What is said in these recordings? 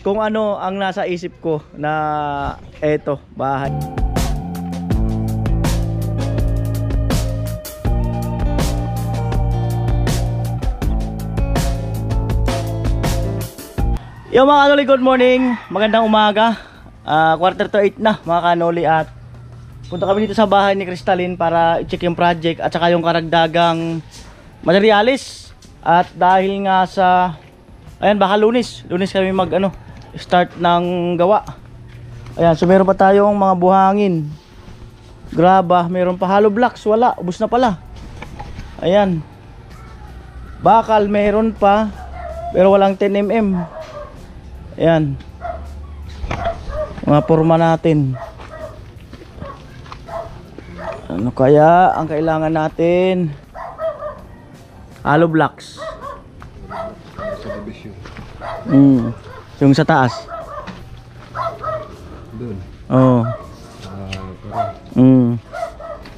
kung ano ang nasa isip ko na eto, bahay. Yo mga kanoli, good morning. Magandang umaga. Quarter to 8 na mga kanoli, at punta kami dito sa bahay ni Crystalline para i-check yung project at saka yung karagdagang materialis. At dahil nga sa ayan, baka lunes kami start ng gawa. Ayan, so meron pa tayong mga buhangin, graba, meron pa hollow blocks, wala, ubos na pala. Ayan, bakal meron pa pero walang 10mm. Ayan, mga forma natin. Ano kaya ang kailangan natin? Hollow blocks. Yung sa taas. Doon. Oo.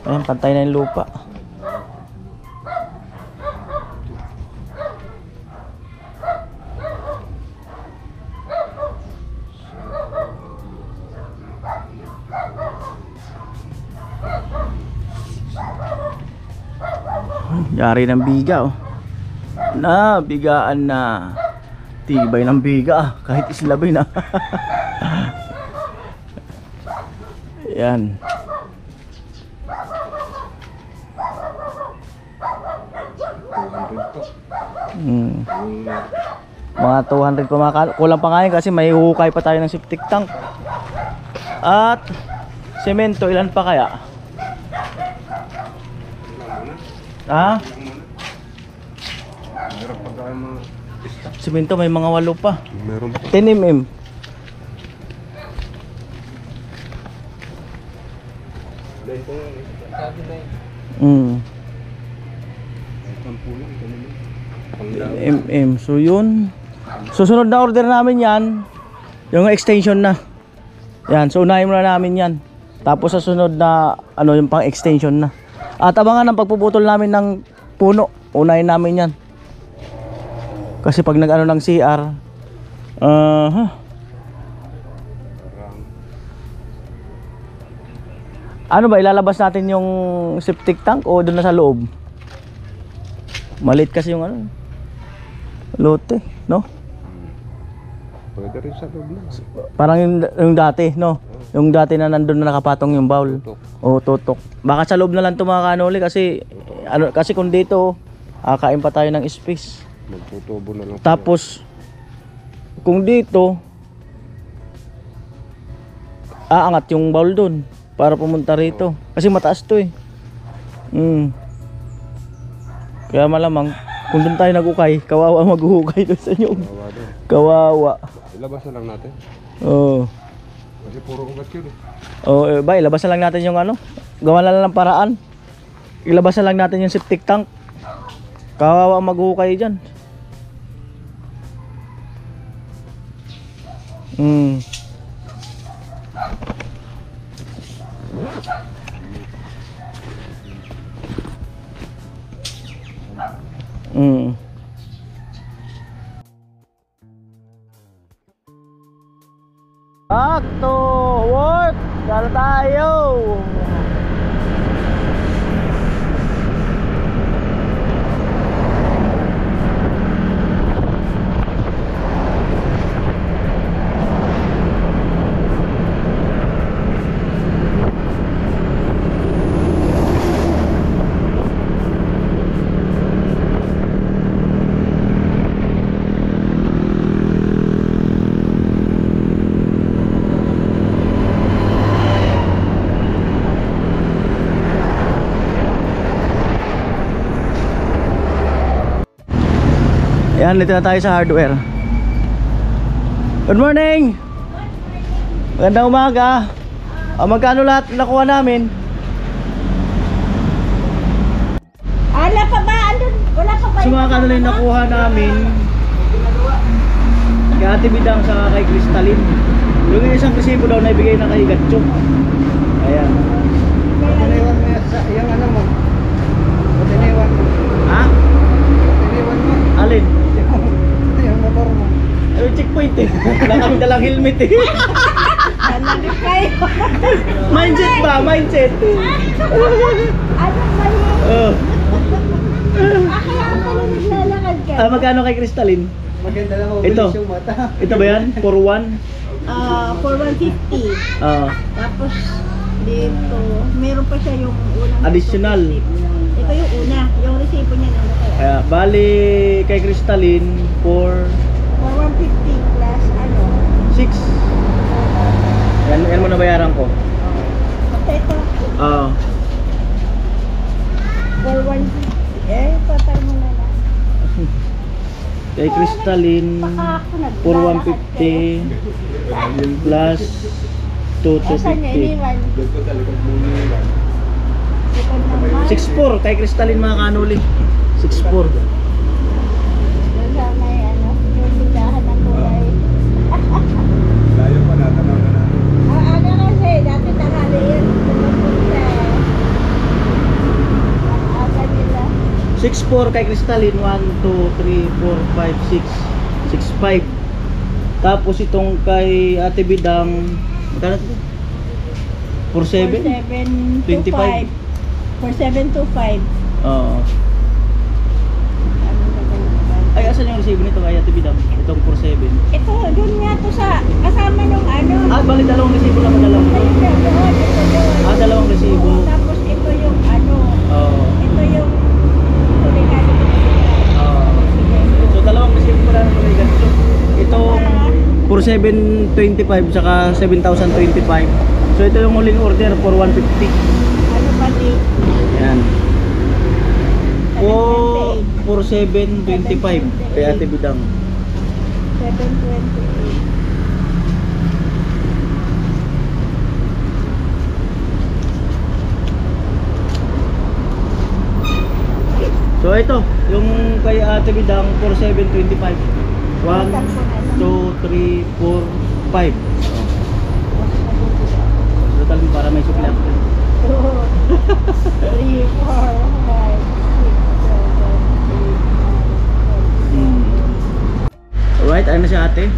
Ayan, pantay na yung lupa. Yari ng biga, oh. Na, bigaan na. Tibay ng biga, kahit islabay na. Yan. Mga 200 pa, kulang pa ngayon kasi may hukay pa tayo ng septic tank. At semento, ilan pa kaya? Ha? Semento may mga 8 pa. Meron pa. 10mm. So yun. Susunod na order namin yan, yung extension na. Yan, so unahin muna namin yan. Tapos sa sunod na yung pang extension na. At abangan ang pagpuputol namin ng puno. Unahin namin yan. Kasi pag nag ng CR, ano ba, ilalabas natin yung septic tank o doon na sa loob? Maliit kasi yung lote, no? Pwede rin sa loob na. Parang yung dati, no? Yung dati na nandun na nakapatong yung bowl. O tutok. Baka sa loob na lang ito mga kanoli kasi kasi kung dito kain pa tayo ng space. Magtutubo na lang. Tapos kung dito aangat yung bowl dun para pumunta rito. Kasi mataas to eh. Kaya malamang kung doon tayo nag-ukay, kawawa maghuhukay doon sa inyo. Kawawa. Ilabas na lang natin. Oo. Kasi puro ugat yun eh. Oo, ba, ilabas na lang natin yung gawa na lang ng paraan. Ilabas na lang natin yung septic tank. Kawawa maghuhukay dyan. Back to work. Dala tayo. Ayan, dito na tayo sa hardware. Good morning! Magandang umaga. Magkano lahat nakuha namin? Wala pa ba? Wala pa ba? So mga kanila yung nakuha namin kay Ate Bidang sa kay Crystalline. Yung isang resibo daw na ibigay na kay Gatchok. Ayan. Patiniwan mo yung ano mo. Patiniwan mo. Ha? Patiniwan mo. Alin? Yung motor mo. Ano checkpoint eh. Wala kami helmet eh. Nalagay kayo. Mindset ba? Mindset. Ano mali? Oh. Kaya pala naglalakad ka. Magkano kay Crystalline? Maganda lang ako Ito. yung mata. Ito ba yan? 4-1? For 150. Tapos dito, meron pa siya yung unang Additional. Ito yung una, yung resibo niya na kaya. Kaya, bali kay Crystalline for For 150 plus ano. 6. Yan mo nabayaran ko. Basta ito, for 150. Total mo na lang. Kay Crystalline Baka ako for naglalakad 150 plus 2 to Asan niya 50. iniwan? Likod naman. 6-4 kay Crystalline mga kanuli. 6-4. Doon sa may ano, yung tindahan ng kulay. Layo pa natanaw na natin. Ano kasi, dati tanghali yun. Pumupunta. Ang aga nila. 6-4 kay Crystalline. 1, 2, 3, 4, 5, 6. 6-5. Tapos itong kay Ate Bidang, magkano ito? 4-7? 4725. 4725. Oo. Ano ba ganun? Ay, asan yung resibo nito kay Ate Bidang? Itong 4-7. Ito, doon nga to sa, kasama nung ano. Bali dalawang resibo lang madala mo. Ayun na, doon, ito doon. Dalawang resibo. Oo, tapos ito yung ano, Oo. ito yung tulikado ko So dalawang resibo ko lang kay ganito. Itong 4725 saka 7025. So ito yung huling order for 150. Ano ba di? Yan. 4725 kay Ate Bidang. 728. So ito, yung kay Ate Bidang 4725. 1 2 3 4 5. Total para may supply. 2, 3, 4, 5, 6, 7, 8, 9, 10. Alright, ayun na si ate.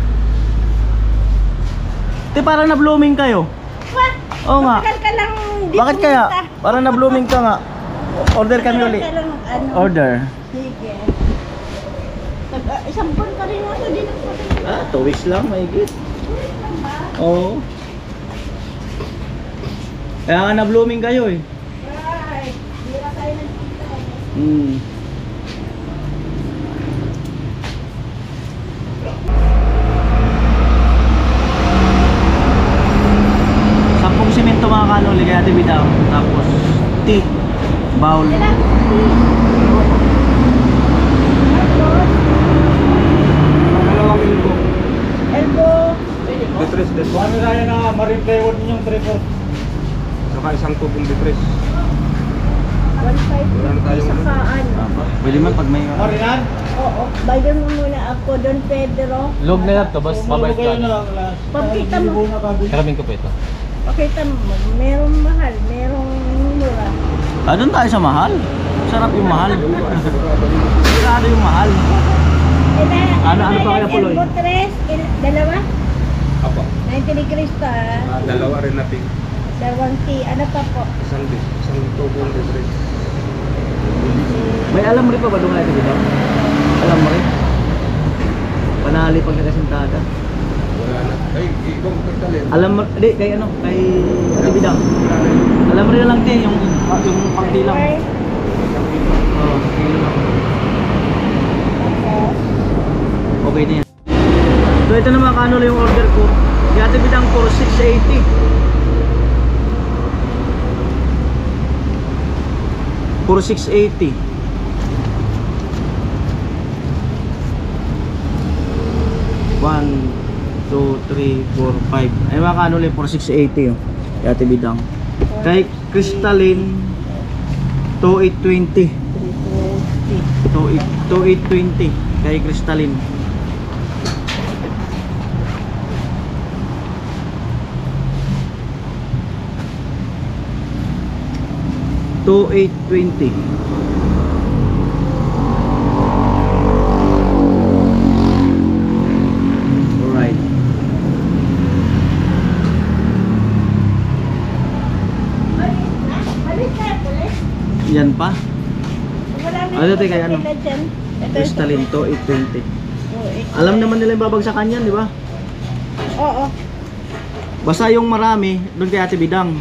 Te, parang na-blooming kayo. What? Oo nga. Matagal ka lang di Bakit kaya? pumunta. Parang na-blooming ka nga. Order kami uli. Matagal ka lang, ano. Order. Sige. Isang buwan ka rin ako, di nagpunta. 2 weeks lang, mahigit. Oo. Kaya nga na-blooming kayo eh. Right. Hindi na tayo nagkita. Sampung simento mga kanuli kay Ate Bidang. Tapos tea. Bowl. Ilang? Dalawang minuto. Elbow. Detres, detres. Ano na na ma-replay ninyong tripod? Saka isang tubong detres. 1.5 Wala na tayong ano. sakaan. Pwede man pag may... Marinan? Oo. Bayan mo muna ako doon, Pedro. Log na lang to, boss. Mabait ka. Pagkita mo. Karamin ko po ito. Pakita mo. Merong mahal, merong mura. Doon tayo sa mahal. Sarap yung mahal. Sigurado yung mahal. Ano pa kaya puloy? Elbow tres, dalawa? Apo. 90 degrees pa. Dalawa rin na pink. Dalawang tea. Ano pa po? Isang tubong detres. May alam mo rin pa ba doon Ate Bidang? Alam mo rin? Panali pag nakasintada. Wala na. Ay, ikaw magkatalin. Alam mo, hindi, kay ano, kay Ate Bidang. Alam mo rin na lang te, yung pagdilang. Okay. Oo, kilo lang. Tapos, Okay na yan. So ito naman kanula yung order ko. Kay Ate Bidang for 680. For 680. 1, 2, 3, 4, 5. Ay mga kanuli for 680 oh. Kay Ate Bidang. Kay Crystalline 2820. 2820 kay Crystalline. $2,820. Alright. Ulit na, ulit. Yan pa. Wala na Ano ito, kaya ano? sila dyan. Ito, Crystalline to, 820. Oh, ito. Alam naman nila yung babagsakan yan, di ba? Oo. Basta yung marami, doon kay Ate Bidang.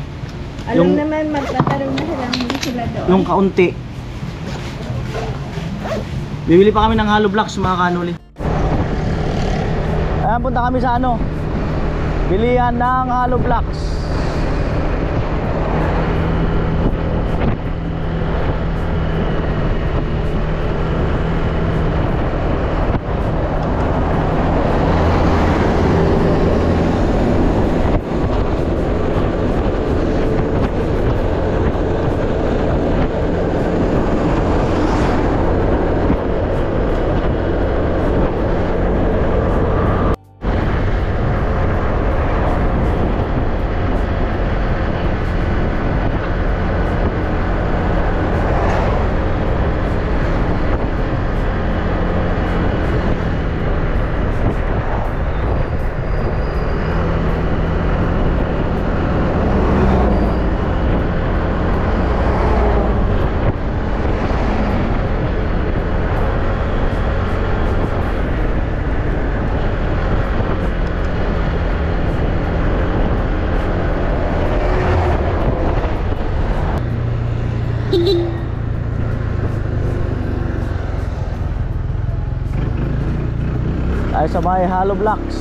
Alam Yung- naman, magtatarong na sila. Hindi sila doon. Yung kaunti. Bibili pa kami ng hollow blocks mga kanuli. Ayan, punta kami sa ano, bilihan ng hollow blocks. Tayo sa may hollow blocks.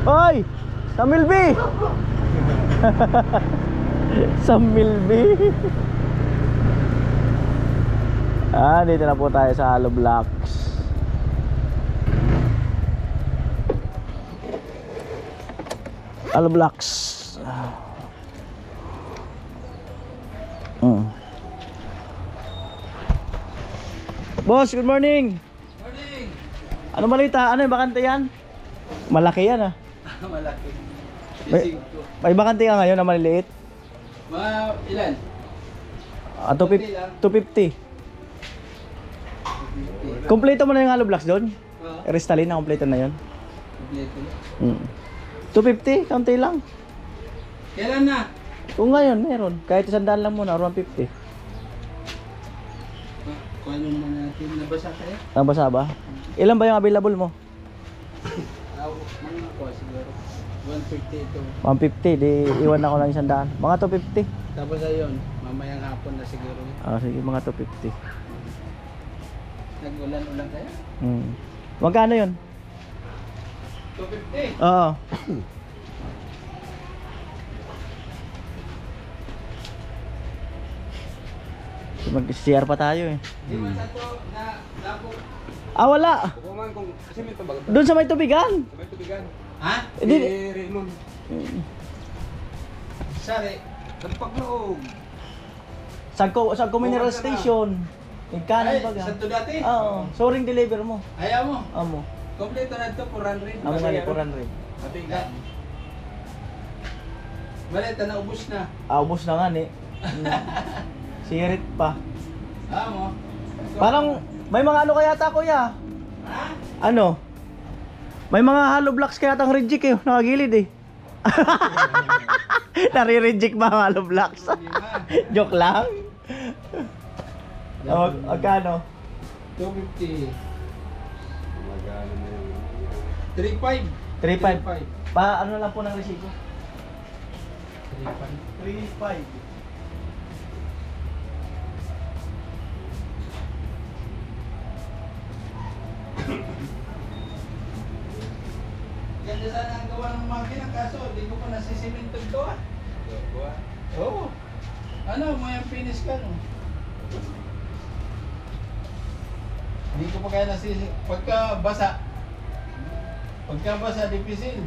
Hoy! Sa Milby! Sa Milby! Dito na po tayo sa hollow blocks. Hollow blocks. Boss, good morning. Morning! Ano balita? Ano yung bakante yan? Malaki yan Malaki. May, may bakante ka ngayon na maliliit? Mga ilan? 250. Kompleto mo na yung hollow blocks doon? Oo. Crystalline na kompleto na yun. Kompleto. 250, kaunti lang. Kailan na? Kung ngayon, meron. Kahit 100 lang muna, 150. Kung ano mo natin, nabasa kayo? Nabasa ba? Ilan ba yung available mo? Mga ko siguro. 150 ito. 150, di iwan ako ng 100. Mga 250. Tapos ayun, mamayang hapon na siguro. Sige, mga 250. Nag-ulan-ulan kayo? Magkano yun? 250! Oo. Mag-share pa tayo eh. Di ba sa to na napo? Wala. Bukuman kung kasi may tabag. Doon sa may tubigan. May tubigan. Ha? Hindi. Raymond. Sari. Dampak loob. Sagko Mineral Bukas ka na. Station. Ikanan Ay, baga. sa to dati? Oo. Soaring deliver mo. Ayaw mo? Amo. Kompleto na ito, 400. Amo nga ni 400. Mabigat. Balita na ubos na. Ubos na nga ni. Sirit pa. Mo. Parang may mga ano kaya ta kuya? Ha? Ano? May mga hollow blocks kaya tang reject eh, nakagilid eh. Nare-reject ba ang hollow blocks? Joke lang. Magkano? 250. Magano na yun. 3.5. 3.5. Pa ano lang po ng resibo? 3.5. 3.5. Ganda sana ang gawa ng makina kaso di ko pa nasisiminto ito ah. Oo. Ano, may finish ka no? Hindi ko pa kaya pagka basa dipisil.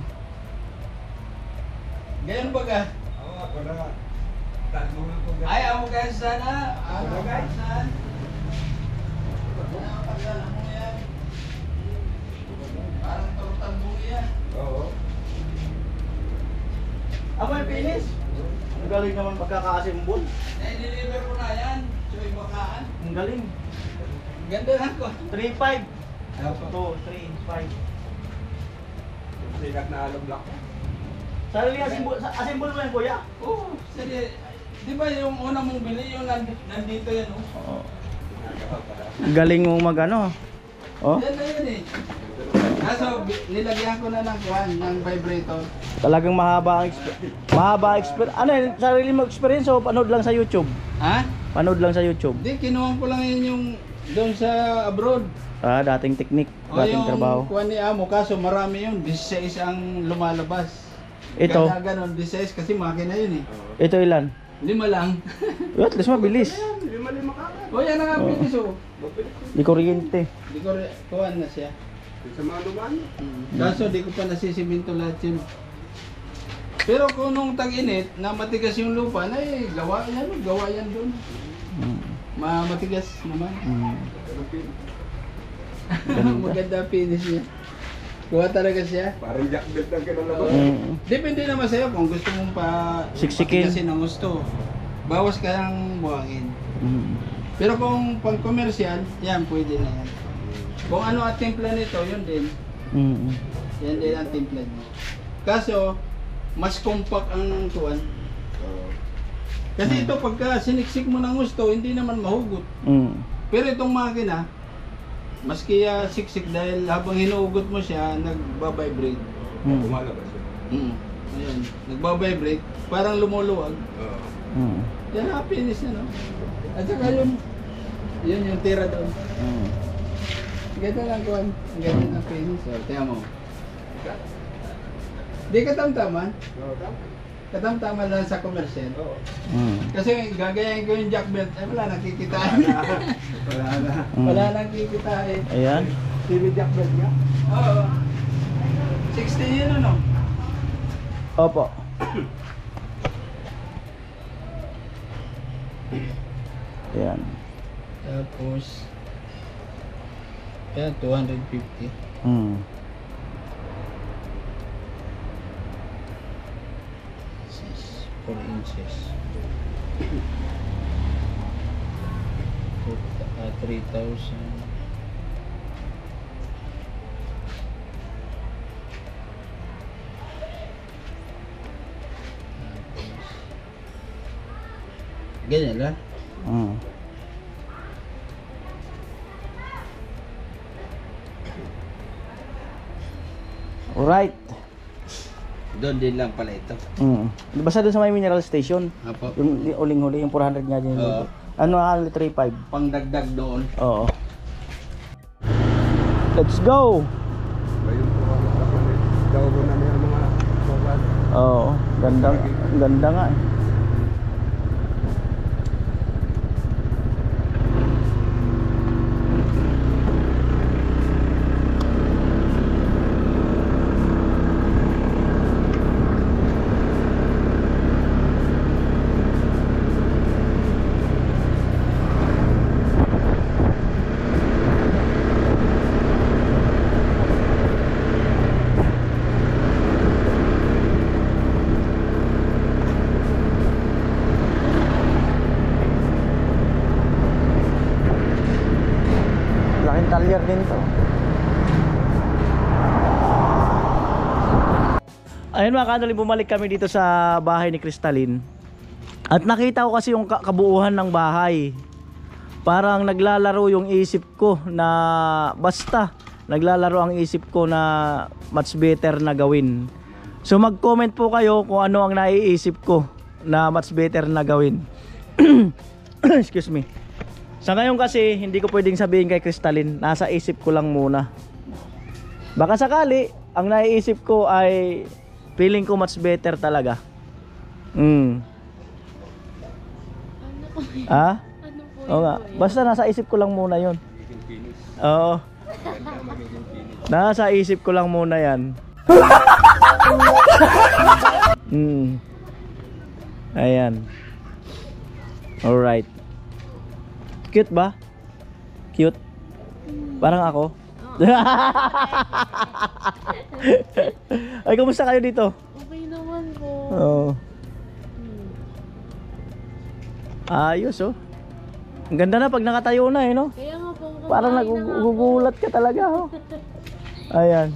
Ganyan ba ka? Oo, ako na. Tanong lang kung Ay, amo kaya sana. Amo kaya sana. Pagkala mo yan. Parang tortang bungi yan. Oo. Amo yung finish? Ang galing naman pagkakasimbol. Na-deliver ko na yan. Choy bakaan. Ang galing. Ganda lang ko. 3.5. Dapat. 2, 3, 5. Sinak na alog block. Sarili assemble mo yan, kuya? Oo, sige. Di ba yung una mong bili, yung nandito yan, oh? Oo. Galing mo mag-ano. Oh, Yan na yun eh. Kaso, nilagyan ko na ng kuhan, ng vibrator. talagang mahaba ang experience. Ano yun, sarili mo experience o panood lang sa YouTube? Ha? Panood lang sa YouTube. Hindi, kinuha ko lang yun yung doon sa abroad. Ah, dating technique, O dating yung trabaho. kuhan ni Amo, kaso marami yun. 16 ang lumalabas. Ito, Kaya ganon, 16 kasi makina yun eh. ito ilan? 5 lang. At least mabilis. O yan ang pinis oh. Di kuryente. Di ko kuhan na siya. Sa mga luman? Kaso di ko pa nasisiminto lahat yun. Pero kung nung tag-init, na matigas yung lupa, na eh, gawa yan doon. Matigas naman. Maganda finish niya. Kuha talaga siya. Parang jack belt ang kinalabas. Depende naman sa'yo kung gusto mong Siksikin. patigasin ang gusto. Bawas ka ng buhangin. Pero kung pang commercial, yan pwede na yan. Kung ano ang timpla nito, yun din. Yan din ang timpla niya. Kaso, mas compact ang tuwan. Kasi ito pagka siniksik mo ng gusto, hindi naman mahugot. Pero itong makina, maski siksik dahil habang hinuhugot mo siya, nagbabibrate. Kumalabas yun. Ayun, nagbabibrate, parang lumuluwag. Yan ang finish na, no? At saka yun yung tira doon. Ganda lang kuhan. Ang ganda ng finish. So, tingnan mo. Di katamtaman. Katamtaman lang sa commercial. Kasi gagayahin ko yung jack belt. Eh, wala nakikitain. Wala nakikitain. Ayan. TV jack belt niya? Oo. 60 yun ano? Opo. Ayan. Tapos, kaya 250. 4 inches. 3,000. Ganyan lang. Alright. Doon din lang pala ito. Basta doon sa may mineral station. Apo. Yung uling-huli, yung 400 nga din. Oo. Ano nga, 3.5. Pangdagdag doon. Oo. Let's go! Ayun po ang kapalit. Daw ko na may mga sobat. Oo. Ganda nga eh. Laking talyer din to. Ayun mga kanoli, bumalik kami dito sa bahay ni Crystalline. At nakita ko kasi yung kabuuhan ng bahay. Parang naglalaro yung isip ko na basta naglalaro ang isip ko na much better na gawin. So mag-comment po kayo kung ano ang naiisip ko na much better na gawin. Excuse me. Sa ngayon kasi hindi ko pwedeng sabihin kay Crystalline, nasa isip ko lang muna. Baka sakali ang naiisip ko ay feeling ko much better talaga. Ah? Oo nga. Basta nasa isip ko lang muna 'yon. Oo. Nasa isip ko lang muna 'yan. Ayan. Alright. Cute ba? Cute? Parang ako? Ay, kumusta kayo dito? Okay naman po. Oo. Ayos oh. Ang ganda na pag nakatayo na eh, no? Kaya nga po, Parang nagugulat ka talaga oh. Ayan.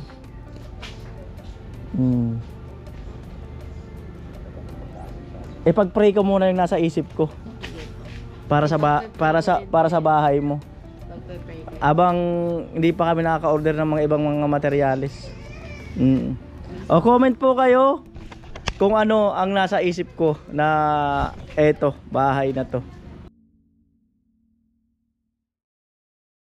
Ipag-pray ko muna yung nasa isip ko. Para sa bahay mo. Abang hindi pa kami nakaka-order ng mga ibang mga materyales. O comment po kayo kung ano ang nasa isip ko na eto, bahay na to.